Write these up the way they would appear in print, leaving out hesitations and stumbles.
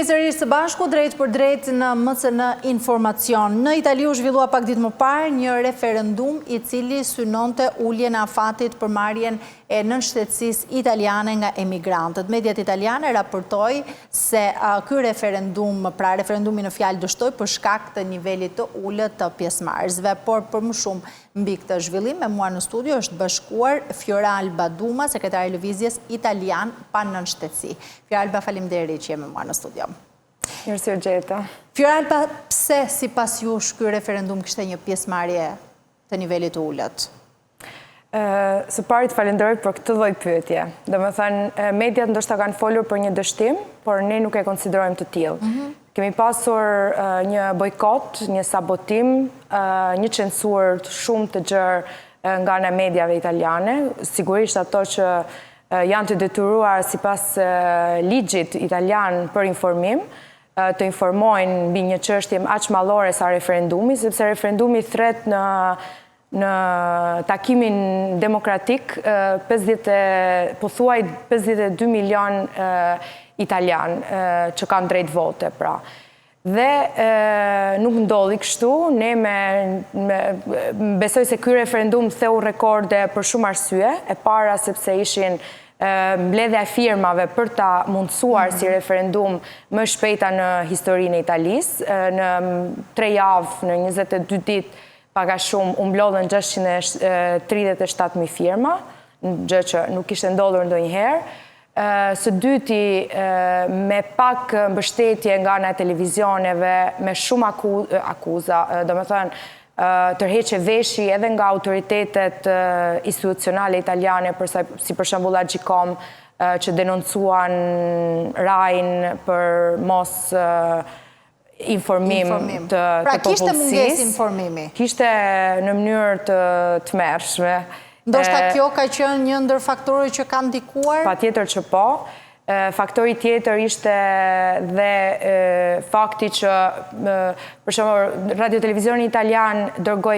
Kthehemi sërish së bashku drejt për drejt në MCN Informacion. Në Itali u zhvillua pak ditë më parë një referendum i cili synonte uljen e afatit për marrjen e nënshtetësisë italiane nga emigrantët. Mediat italiane raportoi se ky referendum, pra referendumi në fjalë dështoi për shkak të nivelit të ulët të pjesëmarrësve, por për më shumë mbi këtë zhvillim me mua në studio është bashkuar Fioralba Duma, sekretare e Lëvizjes Italian pa nënshtetësi. Fioralba, faleminderit që je me mua në studio. Mirësi u gjeta. Fioralba, pse sipas jush ky referendum kishte një pjesëmarrje të nivelit të ulët? Së pari të falenderoj për këtë lloj pyetje. Domethënë, mediat ndoshta kanë folur për një dështim, por ne nuk e konsiderojmë të tillë. Kemi pasur një bojkot, një sabotim, një censurë shumë të gjerë nga ana e mediave italiane. Sigurisht ato që janë të detyruar sipas ligjit italian për informim, të informojnë mbi një çështje aq mallore sa referendumi, sepse referendumi thret në takimin demokratik pothuaj 52 milion italian që kanë drejt vote, pra. Dhe nuk ndodhi kështu, besoj se ky referendum theu rekorde për shumë arsye, e para sepse ishin mbledhja e firmave për ta mundësuar si referendum më shpejta në historinë e Italisë. Në 3 javë, në 22 ditë, paka shumë, u mblodhen 637.000 firma, gjë që nuk ishte ndodhur ndonjëherë. Së dyti, me pak mbështetje nga ana e televizioneve, me shumë akuza, domethënë tërheqje veshi edhe nga autoritetet institucionale italiane, si për shembull Agcom, që denoncuan RAI-n për mos informim të popullsisë. Pra kishte mungesë informimi? Kishte në mënyrë të tmerrshme. Ndoshta kjo ka qenë një ndër faktorët që kanë ndikuar? Patjetër që po. Faktori tjetër ishte dhe fakti që, për shembull, radiotelevizioni italian dërgoi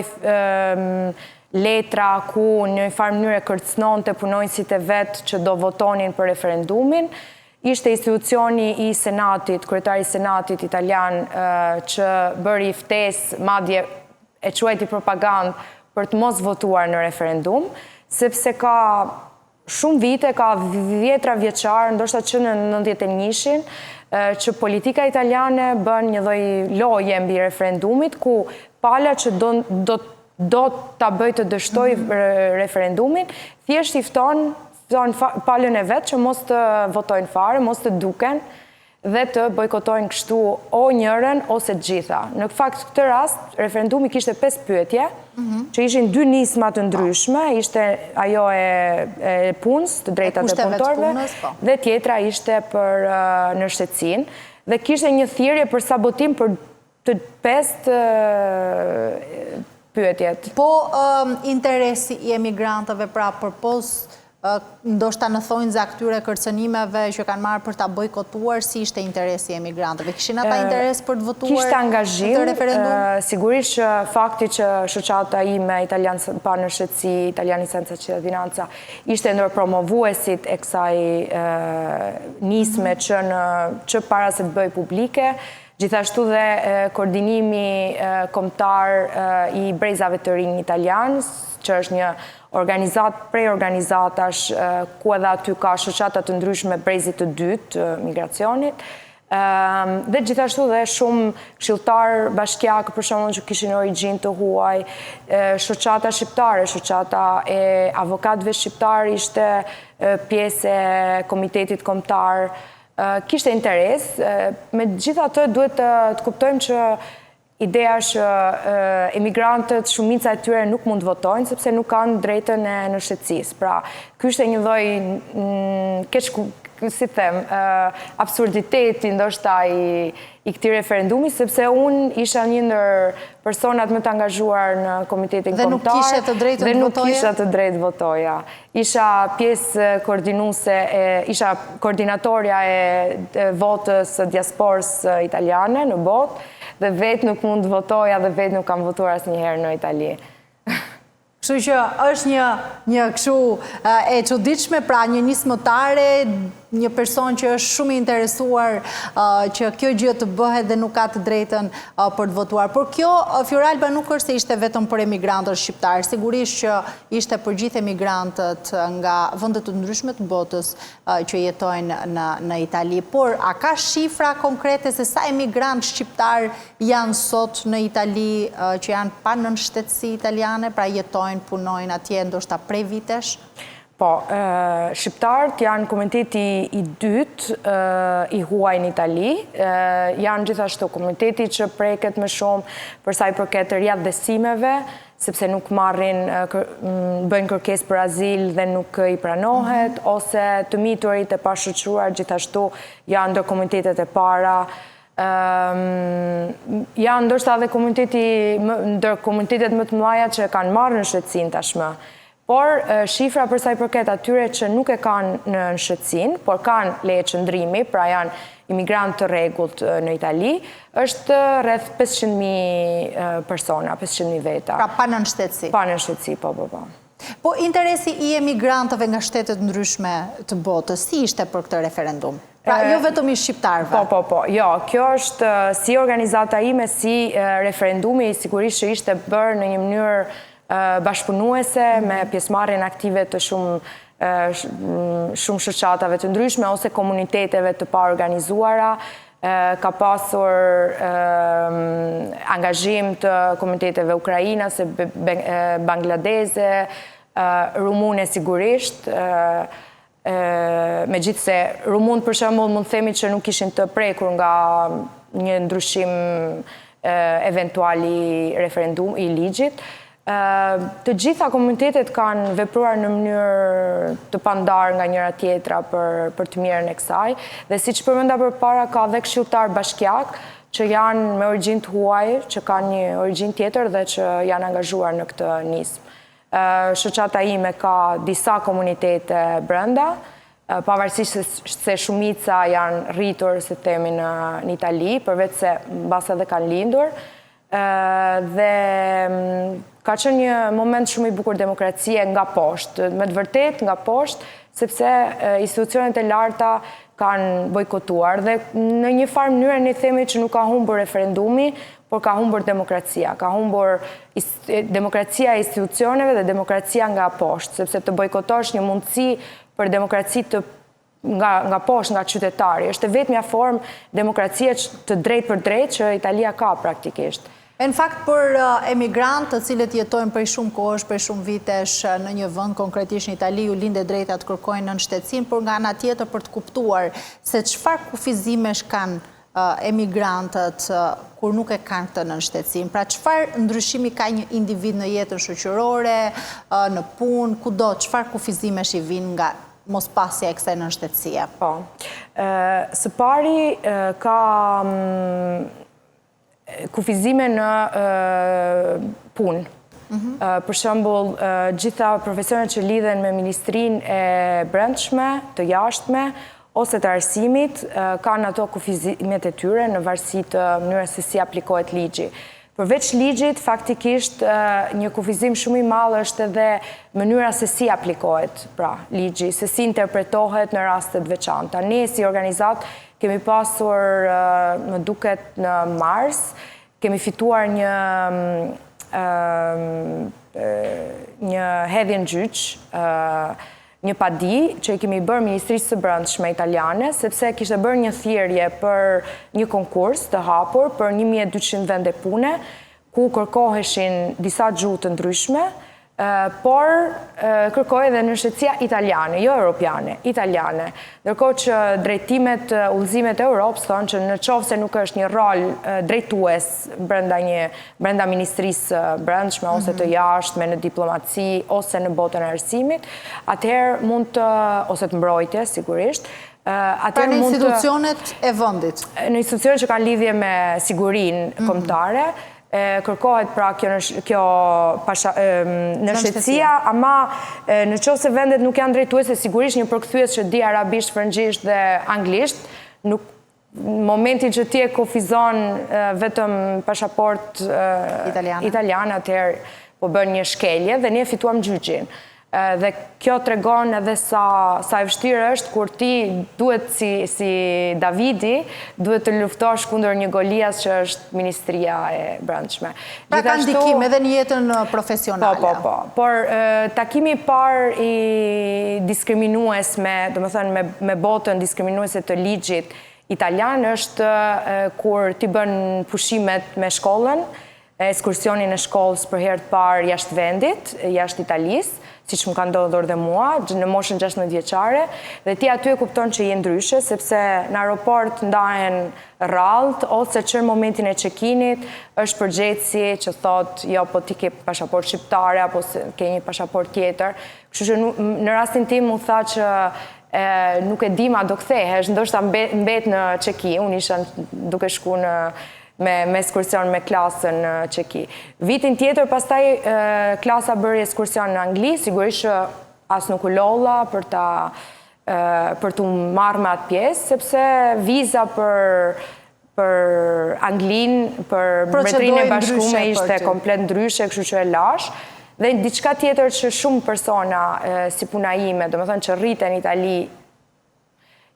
letra ku në një farë mënyrë kërcënonte punonjësit e vet që do votonin për referendumin. Ishte institucioni i Senatit, kryetari i Senatit italian, që bëri ftesë, madje e quajti propagandë për të mos votuar në referendum, sepse ka shumë vite, ka 10 vjeçar, ndoshta që në 91-shin, që politika italiane bën një lloj loje mbi referendumit, ku pala që do ta bëjë të dështoj referendumin, thjesht i fton palën e vetë që mos të votojnë fare, mos të duken dhe të bojkotojnë kështu o njëren ose të gjitha. Në fakt, këtë rast, referendumi kishte 5 pyetje, që ishin 2 nisma të ndryshme, ishte ajo e punës, të drejtat e punëtorëve, dhe tjetra ishte për nënshtetësinë, dhe kishte një thirrje për sabotim për të 5 pyetjet. Po interesi i emigrantëve pra përpos ndoshta në thonjza këtyre kërcënimeve që kanë marrë për ta bojkotuar, si ishte interesi i emigrantëve? Kishin ata interes për të votuar kishte angazhim, këtë referendum? Sigurisht që fakti që shoqata ime Italian pa nënshtetësi, Italiani senza cittadinanza, ishte ndër promovuesit e kësaj nisme që para se të bëj publike, gjithashtu dhe koordinimi kombëtar i brezave të rinj italian, që është një prej organizatash ku edhe aty ka shoqata të ndryshme brezit të dytë migracionit, dhe gjithashtu dhe shumë këshilltar bashkiak, për shembull që kishin origjinë të huaj, shoqata shqiptare, shoqata e avokatëve shqiptar ishte pjesë e komitetit kombëtar, kishte interes. Megjithatë duhet të kuptojmë që ideja që emigrantët, shumica e tyre nuk mund të votojnë, sepse nuk kanë drejtën e nënshtetësisë. Pra, ky ishte një lloj, si them, absurditeti ndoshta i këtij referendumi, sepse unë isha një ndër personat më të angazhuar në komitetin kombëtar dhe nuk kisha të drejtë votoja. Isha pjesë koordinuese, isha koordinatorja e votës së diasporës italiane në botë, dhe vetë nuk mund të votoja dhe vetë nuk kam votuar asnjëherë në Itali. Kështu që është një kështu e çuditshme, pra një nismëtare një person që është shumë i interesuar që kjo gjë të bëhet dhe nuk ka të drejtën për të votuar. Por kjo, Fioralba, nuk është se ishte vetëm për emigrantët shqiptarë. Sigurisht që ishte për gjithë emigrantët nga vendet të ndryshme të botës që jetojnë në Itali. Por, a ka shifra konkrete se sa emigrantë shqiptarë janë sot në Itali që janë pa nënshtetësi italiane, pra jetojnë, punojnë atje ndoshta prej vitesh? Po, shqiptarët janë komiteti i dytë i huaj në Itali, janë gjithashtu komiteti që preket më shumë përsa i përket të riadhesimeve, sepse nuk marrin, bëjnë kërkesë për azil dhe nuk i pranohet, ose të miturit e pashoqëruar gjithashtu janë ndër komitetet e para, janë ndoshta edhe ndër komitetet më të mëdha që kanë marrë në shqetësinë tashmë. Por shifra përsa i përket atyre që nuk e kanë në shqetësinë, por kanë leje qëndrimi, pra janë imigrantë të rregullt në Itali, është rreth 500.000 persona, 500.000 veta. Pra pa nënshtetësi. Pa nënshtetësi, po. Po interesi i emigrantëve nga shtetet ndryshme të botës, si ishte për këtë referendum? Pra jo vetëm i shqiptarëve. Po. Jo, kjo është si organizata ime, si referendumi, sigurisht që ishte bërë në një mënyrë bashkëpunuese me pjesëmarrjen aktive të shumë shoqatave të ndryshme ose komuniteteve të pa organizuara. Ka pasur angazhim të komuniteteve ukrainase, bangladeze, rumune sigurisht, megjithse rumun për shembull mund të themi që nuk ishin të prekur nga një ndryshim eventual i referendum i ligjit. Të gjitha komunitetet kanë vepruar në mënyrë të pandar nga njëra tjetra për të mirën e kësaj, dhe siç përmenda përpara ka dhe këshilltar bashkiak që janë me origjinë të huaj, që kanë një origjinë tjetër dhe që janë angazhuar në këtë nismë. Shoqata ime ka disa komunitete brenda, pavarësisht se shumica janë rritur, si themi, në Itali, përveç se mbas edhe kanë lindur, dhe ka qenë një moment shumë i bukur demokracie nga poshtë, me të vërtet nga poshtë, sepse institucionet e larta kanë bojkotuar dhe në një farë mënyrë ne themi që nuk ka humbur referendumi, por ka humbur demokracia, ka humbur demokracia e institucioneve dhe demokracia nga poshtë, sepse të bojkotosh një mundësi për demokraci nga poshtë, nga qytetari. Është vetmja formë demokracie të drejt për drejt që Italia ka praktikisht. Në fakt, për emigrantë të cilët jetojnë prej shumë kohësh, prej shumë vitesh në një vend, konkretisht në Itali, u linde drejta të kërkojnë nënshtetësinë, por nga ana tjetër për të kuptuar se çfarë kufizimesh kanë emigrantët kur nuk e kanë këtë nënshtetësinë. Pra çfarë ndryshimi ka një individ në jetën shoqërore, në punë, kudo, çfarë kufizimesh i vinë nga mospasja e kësaj nënshtetësie? Po. Së pari ka kufizime në punë. Për shembull, gjitha profesionet që lidhen me ministrinë e brendshme, të jashtme, ose të arsimit, kanë ato kufizimet e tyre në varësi të mënyrës se si aplikohet ligji. Përveç ligjit, faktikisht, një kufizim shumë i madh është edhe mënyra se si aplikohet ligji, se si interpretohet në rastet veçanta. Ne si organizat kemi pasur, më duket në mars, kemi fituar një hedhje në gjyq, një padi që i kemi bërë Ministrisë së Brendshme italiane, sepse kishte bërë një thirrje për një konkurs të hapur për 1200 vende pune, ku kërkoheshin disa gjuhë të ndryshme, por kërkoj edhe nënshtetësia italiane, jo europiane, italiane. Ndërkohë që drejtimet, udhëzimet e Europës thonë që në qoftë se nuk është një rol drejtues brenda Ministrisë Brendshme, ose të jashtme, në diplomaci, ose në botën e arsimit, atëherë mund të, ose të mbrojtje, sigurisht, pra në institucionet e vendit? Në institucionet që kanë lidhje me sigurinë kombëtare, kërkohet pra kjo nënshtetësia, ama në qoftë se vendet nuk janë drejtuese, sigurisht një përkthyes që di arabisht, frëngjisht dhe anglisht, në momentin që ti e kufizon vetëm pasaport italiane, atëherë po bën një shkelje dhe ne fituam gjyqin. Dhe kjo tregon edhe sa e vështirë është kur ti duhet si Davidi, duhet të luftosh kundër një Golias që është Ministria e Brendshme. Pra ka ndikim edhe në jetën profesionale. Po. Por takimi par i diskriminuesme, do më thënë me botën diskriminuese të ligjit italian është kur ti bën pushimet me shkollën, ekskursionin e shkollës për herë të parë jashtë vendit, jashtë Italisë, si që më ka ndodhur dhe mua, në moshën 16 vjeçare, dhe ti aty e kupton që je ndryshe, sepse në aeroport ndahen rrallt, ose që në momentin e check-init është përgjithësi që thot, jo, po ti ke pasaport shqiptare, apo ke një pasaport tjetër. Kështu që në rastin tim mu tha që nuk e di ma do kthehesh, ndoshta mbet në check-in, unë isha duke shku me ekskursion me klasën në Qeki. Vitin tjetër, pastaj klasa bëri ekskursion në Angli, sigurisht që as nuk u lolla për të marrë me atë pjesë, sepse viza për Anglin, për Mbretërinë e Bashkuar ishte komplet ndryshe, kështu që e lash. Dhe diçka tjetër që shumë persona si puna ime, domethënë që rriten në Itali,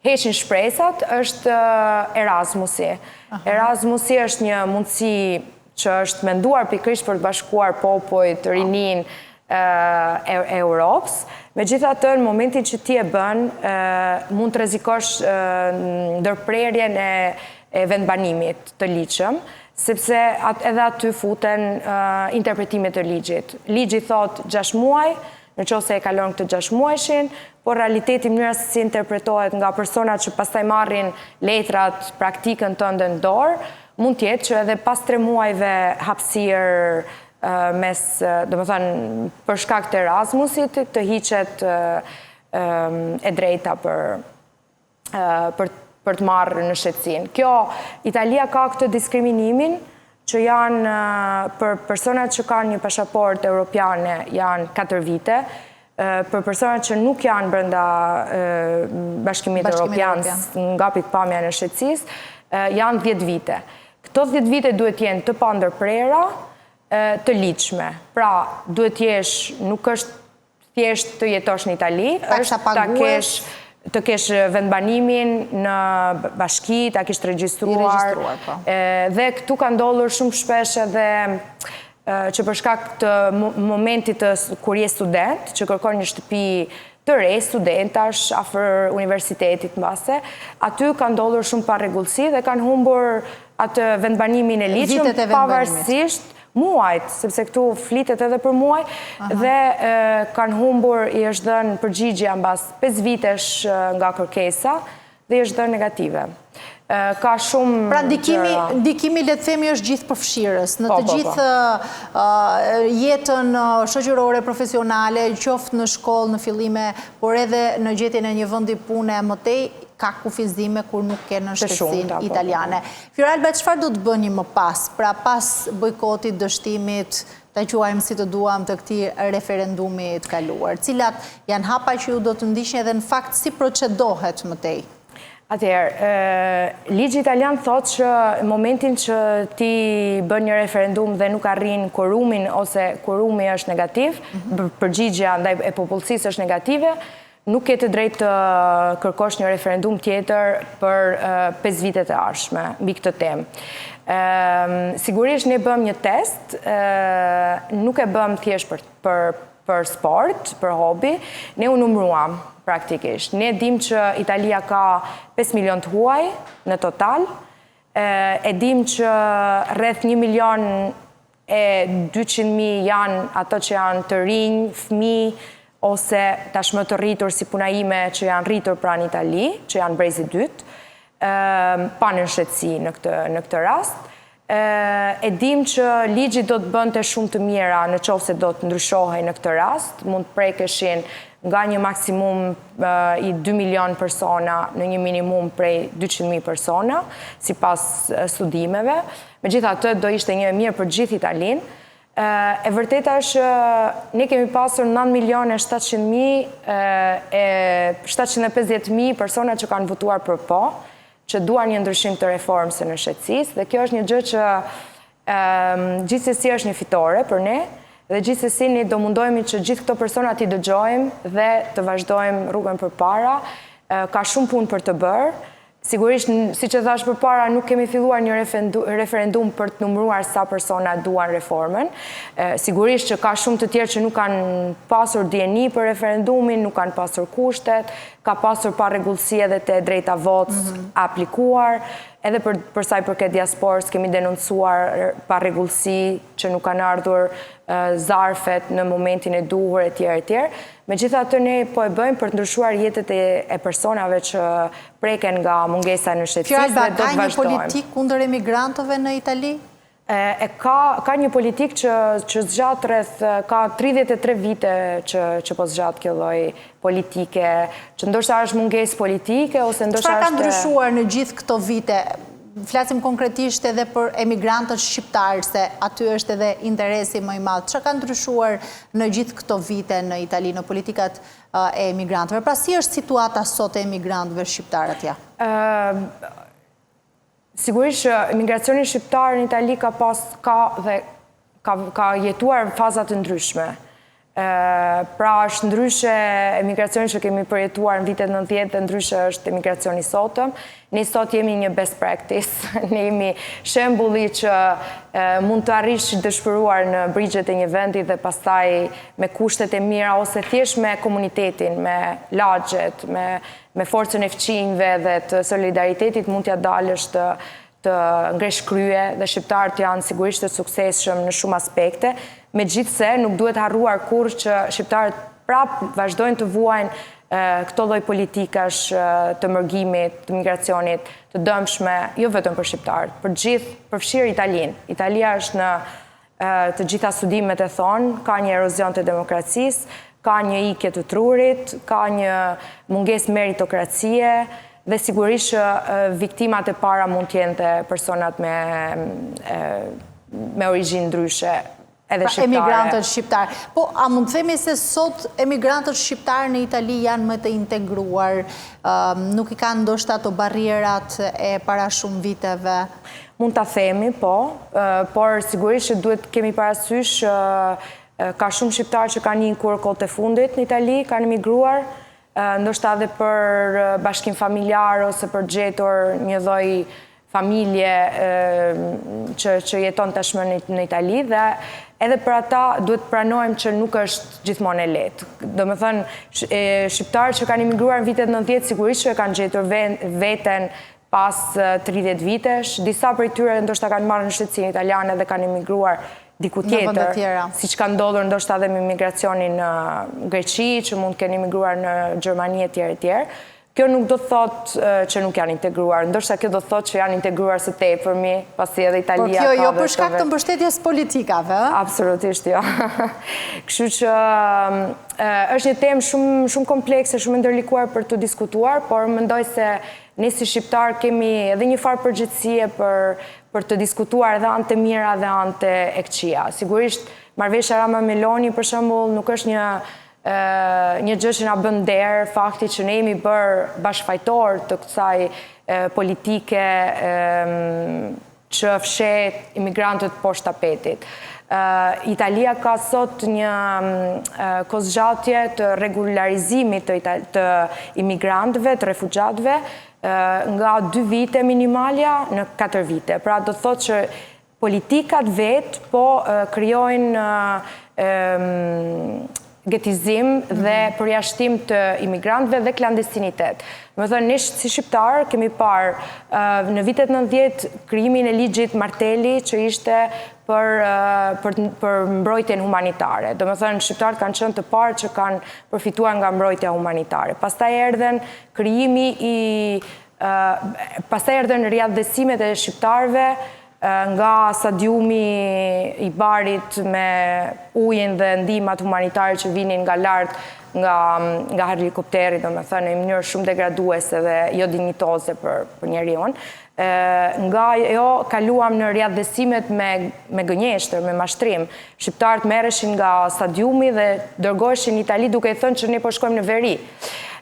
heqin shpresat, është Erasmusi. Erasmusi është një mundësi që është menduar pikërisht për të bashkuar popujt, rinin e Europës. Megjithatë, në momentin që ti e bën, mund të rrezikosh ndërprerjen e vendbanimit të ligjshëm, sepse edhe aty futen interpretimet të ligjit. Ligji thot 6 muaj, në qoftë se e kalon këtë 6 muajshin, por realiteti mënyra se si interpretohet nga personat që pastaj marrin letrat, praktikën tënde në dorë, mund t'jetë që edhe pas 3 muajve hapësirë mes, domethënë, për shkak të Erasmusit, të hiqet e drejta për të marrë në shtetësinë. Kjo, Italia ka këtë diskriminimin, që janë për personat që kanë një pasaport europiane janë 4 vite, për personat që nuk janë brenda Bashkimit Evropian nga pikpamja në shtetësisë, janë 10 vite. Këto 10 vite duhet jenë të pandërprera, të ligjshme. Pra, duhet jesh, nuk është thjesht të jetosh në Itali, është të kesh vendbanimin në bashki, ta kesh të regjistruar. Dhe këtu ka ndodhur shumë shpesh edhe që për shkak të momentit kur je student, që kërkon një shtëpi të re, studentash, afër universitetit mbase, aty ka ndodhur shumë parregullsi dhe kanë humbur atë vendbanimin e ligjshëm, pavarësisht muajt, sepse këtu flitet edhe për muaj, dhe kanë humbur, i është dhënë përgjigje mbas 5 vitesh nga kërkesa dhe i është dhënë negative. Ka shumë... Pra ndikimi, le të themi, është gjithë përfshirës. Në të gjithë jetën shoqërore, profesionale, qoftë në shkollë, në fillime, por edhe në gjetjen e një vendi pune mëtej, ka kufizime kur nuk ke në shtetësinë italiane. Fioralba, çfarë do të bëni më pas? Pra pas bojkotit, dështimit, ta quajmë si të duam të këtij referendumi të kaluar, cilat janë hapa që ju do të ndiqni edhe në fakt si procedohet mëtej? Atëherë, ligji italian thotë që në momentin që ti bën një referendum dhe nuk arrin quorumin ose quorumi është negativ, përgjigjja ndaj e popullsisë është negative, nuk ke të drejtë të kërkosh një referendum tjetër për 5 vitet e ardhshme mbi këtë temë. Sigurisht ne bëm një test, nuk e bëm thjesht për sport, për hobi, ne u numruam praktikisht. Ne dim që Italia ka 5 milion të huaj në total, e dim që rreth 1 milion e 200.000 janë ato që janë të rinj, fëmijë, ose tashmë të rritur si puna ime që janë rritur pranë Itali, që janë brezi dytë, pa në shtetësi në këtë rast. E dim që ligji do të bënte shumë të mira në qoftë se do të ndryshohej në këtë rast, mund të prekeshin nga një maksimum i 2 milion persona në një minimum prej 200.000 persona, si pas studimeve. Megjithatë, do ishte një mirë për gjithë Italinë. E vërteta është ne kemi pasur 9.750.000 persona që kanë votuar për po, që duan një ndryshim të reformës në shtetësisë, dhe kjo është një gjë që gjithsesi është një fitore për ne, Dhe gjithsesi ne do mundohemi që gjithë këto persona t'i dëgjojmë dhe të vazhdojmë rrugën përpara. Ka shumë punë për të bërë. Sigurisht, si që thash përpara, nuk kemi filluar një referendum për të numëruar sa persona duan reformën. Sigurisht që ka shumë të tjerë që nuk kanë pasur dieni për referendumin, nuk kanë pasur kushtet, ka pasur pa rregullsi edhe te drejta votës aplikuar, edhe për sa i përket diasporës kemi denoncuar pa rregullsi që nuk kanë ardhur zarfet në momentin e duhur e tjerë. Megjithatë ne po e bëjmë për të ndryshuar jetët e personave që preken nga mungesa e mbështetësisë dhe do të vazhdojmë. Ka një politik kundër emigrantëve në Itali? Ka një politik që zgjat rreth, ka 33 vite që po zgjat kjo lloj politike, që ndoshta është mungesë politike ose ndoshta është... Çfarë ka ndryshuar në gjithë këto vite? Flasim konkretisht edhe për emigrantët shqiptarë, se aty është edhe interesi më i madh. Çfarë ka ndryshuar në gjithë këto vite në Itali, në politikat e emigrantëve? Pra si është situata sot e emigrantëve shqiptarë atje? Sigurisht që emigracioni shqiptar në Itali ka jetuar faza të ndryshme. Pra është ndryshe emigracioni që kemi përjetuar në vitet 90 dhe ndryshe është emigracioni sotëm. Ne sot jemi një best practice, ne jemi shembulli që mund të arrish dëshpëruar në brigjet e një vendi dhe pastaj me kushtet e mira ose thjesht me komunitetin, me lagjet, me forcën e fqinjve dhe të solidaritetit mund t'ja dalësh të ngresh krye dhe shqiptarët janë sigurisht të suksesshëm në shumë aspekte. Megjithse nuk duhet harruar kurrë që shqiptarët prapë vazhdojnë të vuajnë këto lloj politikash të mërgimit, të migracionit, të dëmshme, jo vetëm për shqiptarët, për gjithë, përfshirë Italinë. Italia është në të gjitha studimet e thonë, ka një erozion të demokracisë, ka një ikje të trurit, ka një mungesë meritokracie, dhe sigurisht që viktimat e para mund të jenë personat me origjinë ndryshe. Pra emigrantët shqiptarë. Po, a mund të themi se sot emigrantët shqiptarë në Itali janë më të integruar, nuk i kanë ndoshta ato barrierat e para shumë viteve? Mund të themi, po, por sigurisht që duhet kemi parasysh ka shumë shqiptarë që kanë një kur kohët e fundit në Itali, kanë emigruar, ndoshta edhe për bashkim familjar ose për gjetur një lloj familje që jeton tashmë në Itali dhe edhe për ata duhet pranojmë që nuk është gjithmonë e lehtë. Domethënë, shqiptarët që kanë emigruar në vitet 90 sigurisht që kanë gjetur veten pas 30 vitesh, disa prej tyre ndoshta kanë marrë mbështetësinë italiane dhe kanë emigruar diku tjetër, siç ka ndodhur ndoshta edhe me migracionin në Greqi, që mund të kenë emigruar në Gjermani e tjerë. Kjo nuk do të thotë që nuk janë integruar, ndoshta kjo do të thotë që janë integruar së tepërmi, pasi edhe Italia ka... Por kjo jo për shkak të mbështetjes politikave? Absolutisht jo. Kështu që është një temë shumë komplekse, shumë ndërlikuar për të diskutuar, por mendoj se ne si shqiptar kemi edhe një farë përgjegjësie për të diskutuar edhe anë të mira dhe anë të e këqija. Sigurisht, marrëveshja Rama Meloni, për shembull, nuk është një gjë që na bën nder, fakti që ne jemi bërë bashkëfajtor të kësaj politike që fshet imigrantët poshtë tapetit. Italia ka sot një kozgjatje të regularizimit të imigrantëve, të refugjatëve, nga 2 vite minimalja në 4 vite. Pra do të thotë që politikat vetë po krijojnë getizim dhe përjashtim të imigrantëve dhe klandestinitet. Me thënë, ne si shqiptarë kemi parë në vitet 90 krijimin e ligjit Martelli që ishte për mbrojtjen humanitare. Do me thënë, shqiptarët kanë qenë të parë që kanë përfituar nga mbrojtja humanitare. Pastaj erdhen pastaj erdhen riaddësimet e shqiptarëve nga stadiumi i Barit me ujin dhe ndihmat humanitare që vinin nga lart nga helikopteri, do me thënë, në mënyrë shumë degraduese dhe jo dinjitoze për njeriun. Nga jo kaluam në riaddësimet me gënjeshtër, me mashtrim. Shqiptarët merreshin nga stadiumi dhe dërgoheshin në Itali duke thënë që ne po shkojmë në veri.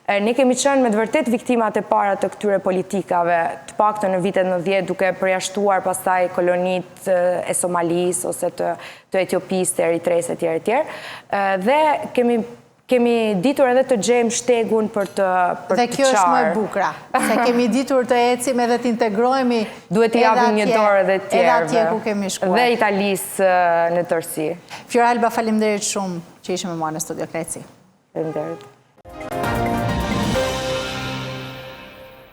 Ne kemi qenë me të vërtet viktimat e para të këtyre politikave, të paktën në vitet 90 duke përjashtuar pastaj kolonit e Somalis ose të Etiopis, të Eritres e tjerë. Dhe kemi ditur edhe të gjejmë shtegun për të qarë. Dhe kjo është më e bukra, se kemi ditur të ecim edhe të integrojmi duhet të japim një dorë edhe tjerëve. Edhe atje ku kemi shkuar. Dhe Italisë në tërësi. Fjora Alba, faleminderit shumë që ishim me mua në studio. Kreci. Faleminderit.